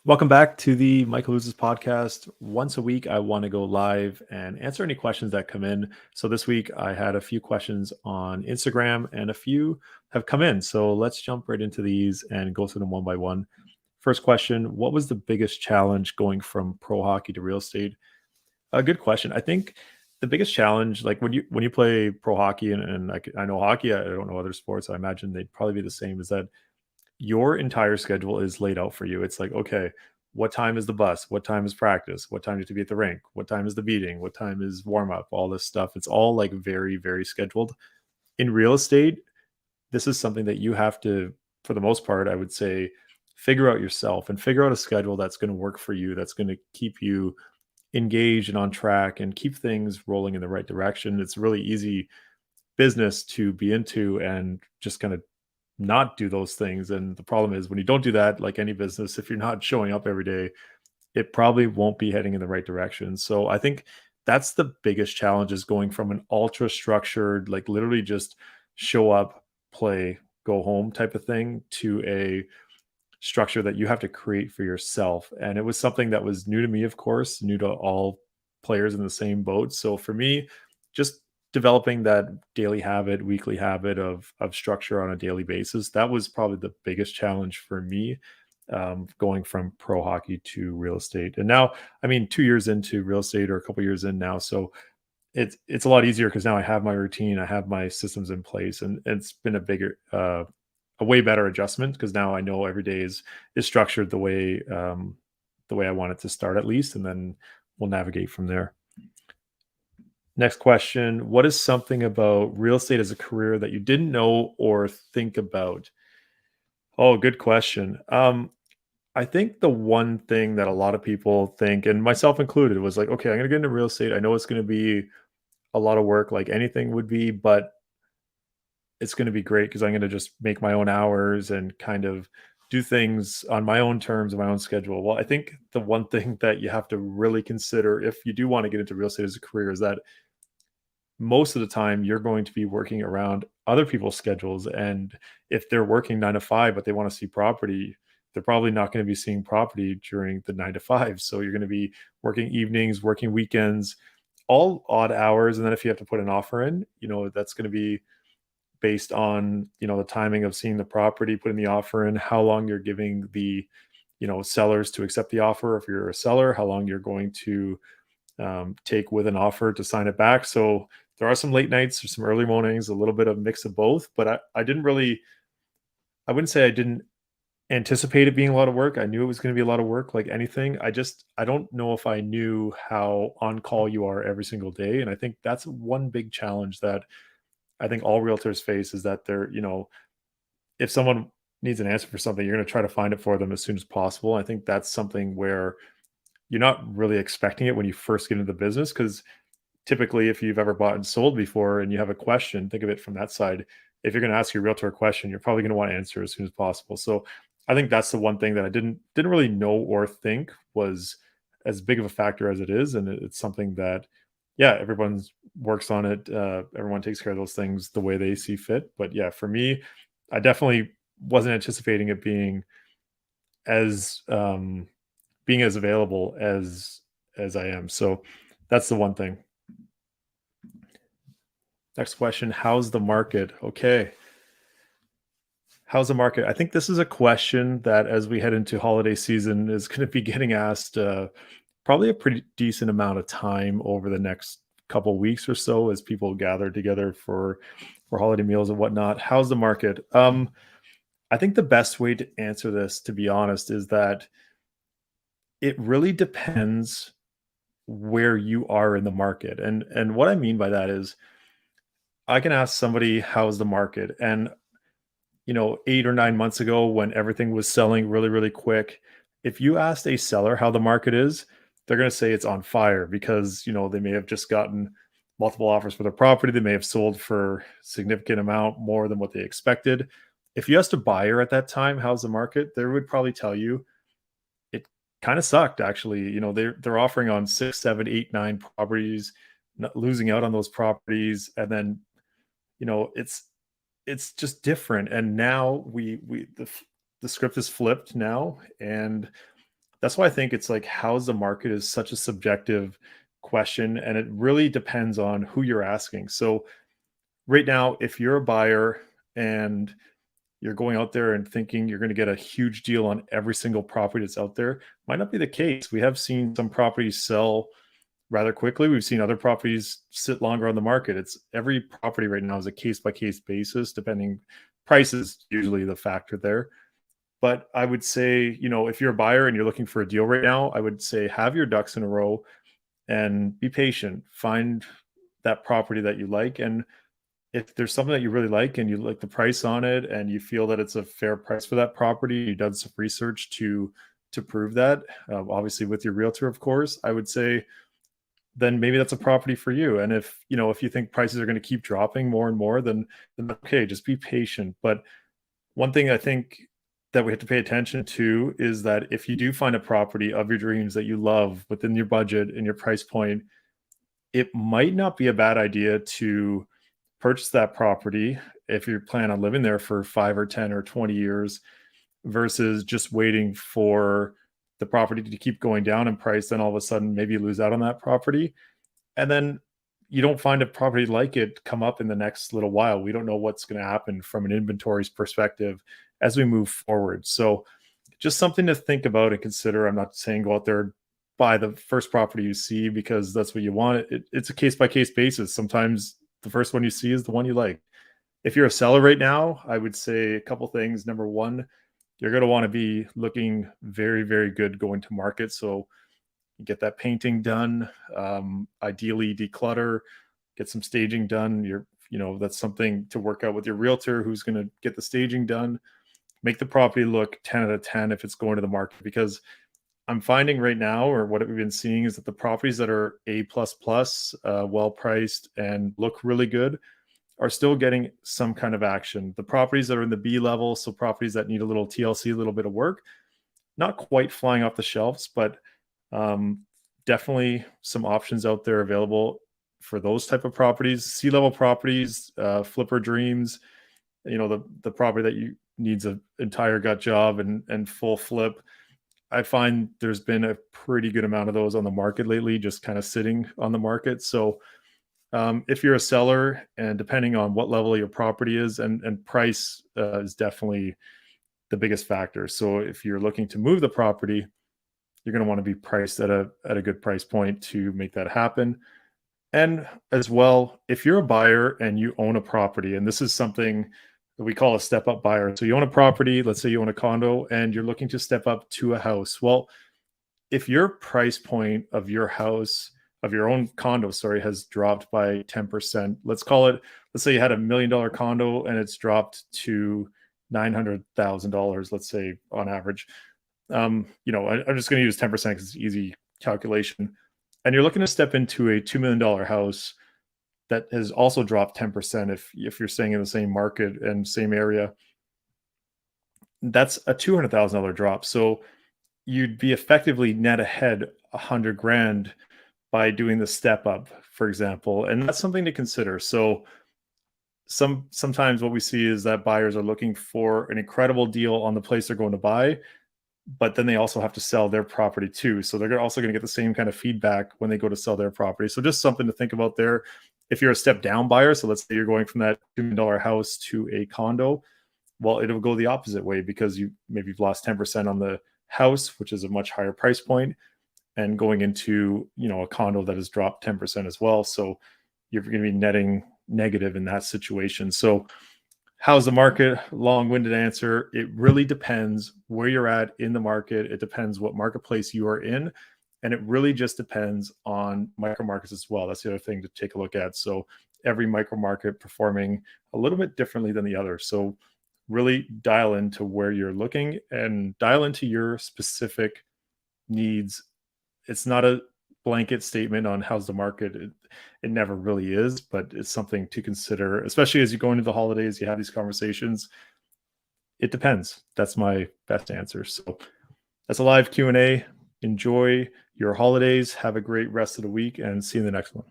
Welcome back to the Michael Loses podcast. Once a week, I want to go live and answer any questions that come in. So this week, I had a few questions on Instagram and a few have come in. So let's jump right into these and go through them one by one. First question: what was the biggest challenge going from pro hockey to real estate? A good question. I think the biggest challenge, like when you play pro hockey, and I know hockey, I don't know other sports. I imagine they'd probably be the same. Is that your entire schedule is laid out for you. It's like, okay, what time is the bus? What time is practice? What time do you have to be at the rink? What time is the meeting? What time is warm up? All this stuff. It's all like very, very scheduled. In real estate, this is something that you have to, for the most part, I would say, figure out yourself and figure out a schedule that's going to work for you, that's going to keep you engaged and on track and keep things rolling in the right direction. It's really easy business to be into and just kind of not do those things. And the problem is when you don't do that, like any business, if you're not showing up every day, it probably won't be heading in the right direction. So I think that's the biggest challenge is going from an ultra structured, like literally just show up, play, go home type of thing to a structure that you have to create for yourself. And it was something that was new to me, of course, new to all players in the same boat. So for me, just developing that daily habit, weekly habit of structure on a daily basis, that was probably the biggest challenge for me, going from pro hockey to real estate. And now, I mean, 2 years into real estate or a couple years in now, so it's a lot easier because now I have my routine, I have my systems in place, and it's been a way better adjustment because now I know every day is structured the way I want it to start at least, and then we'll navigate from there. Next question: what is something about real estate as a career that you didn't know or think about? Oh, good question. I think the one thing that a lot of people think, and myself included, was like, okay, I'm going to get into real estate. I know it's going to be a lot of work, like anything would be, but it's going to be great because I'm going to just make my own hours and kind of do things on my own terms and my own schedule. Well, I think the one thing that you have to really consider if you do want to get into real estate as a career is that most of the time you're going to be working around other people's schedules. And if they're working 9 to 5, but they want to see property, they're probably not going to be seeing property during the 9 to 5. So you're going to be working evenings, working weekends, all odd hours. And then if you have to put an offer in, that's going to be based on the timing of seeing the property, putting the offer in, how long you're giving the sellers to accept the offer. If you're a seller, how long you're going to take with an offer to sign it back. So there are some late nights or some early mornings, a little bit of mix of both. But I didn't really, I wouldn't say I didn't anticipate it being a lot of work. I knew it was going to be a lot of work, like anything. I don't know if I knew how on call you are every single day. And I think that's one big challenge that I think all realtors face is that if someone needs an answer for something, you're going to try to find it for them as soon as possible. I think that's something where you're not really expecting it when you first get into the business because typically if you've ever bought and sold before and you have a question, think of it from that side. If you're going to ask your realtor a question, you're probably going to want to answer as soon as possible. So I think that's the one thing that I didn't really know or think was as big of a factor as it is. And it's something that, yeah, everyone works on it. Everyone takes care of those things the way they see fit. But yeah, for me, I definitely wasn't anticipating it as being as available as I am. So that's the one thing. Next question: how's the market? Okay. How's the market? I think this is a question that, as we head into holiday season, is going to be getting asked probably a pretty decent amount of time over the next couple weeks or so as people gather together for holiday meals and whatnot. How's the market? I think the best way to answer this, to be honest, is that it really depends where you are in the market. And what I mean by that is I can ask somebody how's the market, and 8 or 9 months ago when everything was selling really, really quick, if you asked a seller how the market is, they're going to say it's on fire because, they may have just gotten multiple offers for their property. They may have sold for significant amount more than what they expected. If you asked a buyer at that time, how's the market? They would probably tell you it kind of sucked actually. They're offering on 6, 7, 8, 9 properties, not losing out on those properties. And then, you know, it's just different. And now the script is flipped now, and That's why I think it's like, how's the market is such a subjective question, and it really depends on who you're asking. So right now, if you're a buyer and you're going out there and thinking you're going to get a huge deal on every single property that's out there, might not be the case. We have seen some properties sell rather quickly. We've seen other properties sit longer on the market. It's every property right now is a case by case basis, depending. Price is usually the factor there. But I would say, if you're a buyer and you're looking for a deal right now, I would say have your ducks in a row and be patient. Find that property that you like. And if there's something that you really like and you like the price on it and you feel that it's a fair price for that property, you've done some research to prove that, obviously with your realtor, of course, I would say then maybe that's a property for you. And if you think prices are going to keep dropping more and more, then okay, just be patient. But one thing I think that we have to pay attention to is that if you do find a property of your dreams that you love within your budget and your price point, it might not be a bad idea to purchase that property if you plan on living there for 5 or 10 or 20 years versus just waiting for the property to keep going down in price. Then all of a sudden, maybe you lose out on that property. And then you don't find a property like it come up in the next little while. We don't know what's going to happen from an inventory's perspective as we move forward. So just something to think about and consider. I'm not saying go out there and buy the first property you see because that's what you want. It's a case by case basis. Sometimes the first one you see is the one you like. If you're a seller right now, I would say a couple things. Number one, you're going to want to be looking very, very good going to market. So get that painting done, ideally declutter, get some staging done. That's something to work out with your realtor who's going to get the staging done. Make the property look 10 out of 10 if it's going to the market, because I'm finding right now, or what we've been seeing, is that the properties that are A++, well priced and look really good are still getting some kind of action. The properties that are in the B level, so properties that need a little TLC, a little bit of work, not quite flying off the shelves, but definitely some options out there available for those type of properties. C-level properties, flipper dreams, the property that you needs an entire gut job and full flip. I find there's been a pretty good amount of those on the market lately, just kind of sitting on the market. So if you're a seller, and depending on what level your property is, and price is definitely the biggest factor. So if you're looking to move the property, you're going to want to be priced at a good price point to make that happen. And as well, if you're a buyer and you own a property, and this is something that we call a step up buyer. So you own a property, let's say you own a condo, and you're looking to step up to a house. Well, if your price point of your house, of your own condo, has dropped by 10%, let's say you had $1 million condo and it's dropped to $900,000, let's say on average. I'm just going to use 10% because it's easy calculation. And you're looking to step into a $2 million house that has also dropped 10%. If you're staying in the same market and same area, that's a $200,000 drop. So you'd be effectively net ahead $100,000 by doing the step up, for example. And that's something to consider. So sometimes what we see is that buyers are looking for an incredible deal on the place they're going to buy, but then they also have to sell their property too. So they're also going to get the same kind of feedback when they go to sell their property. So just something to think about there. If you're a step down buyer, so let's say you're going from that $2 million house to a condo, well, it'll go the opposite way, because you've lost 10% on the house, which is a much higher price point, and going into a condo that has dropped 10% as well. So you're going to be netting negative in that situation. So how's the market? Long-winded answer. It really depends where you're at in the market. It depends what marketplace you are in. And it really just depends on micro markets as well. That's the other thing to take a look at. So every micro market performing a little bit differently than the other. So really dial into where you're looking and dial into your specific needs. It's not a blanket statement on how's the market. It never really is, but it's something to consider, especially as you go into the holidays, you have these conversations. It depends. That's my best answer. So that's a live Q&A. Enjoy your holidays. Have a great rest of the week, and see you in the next one.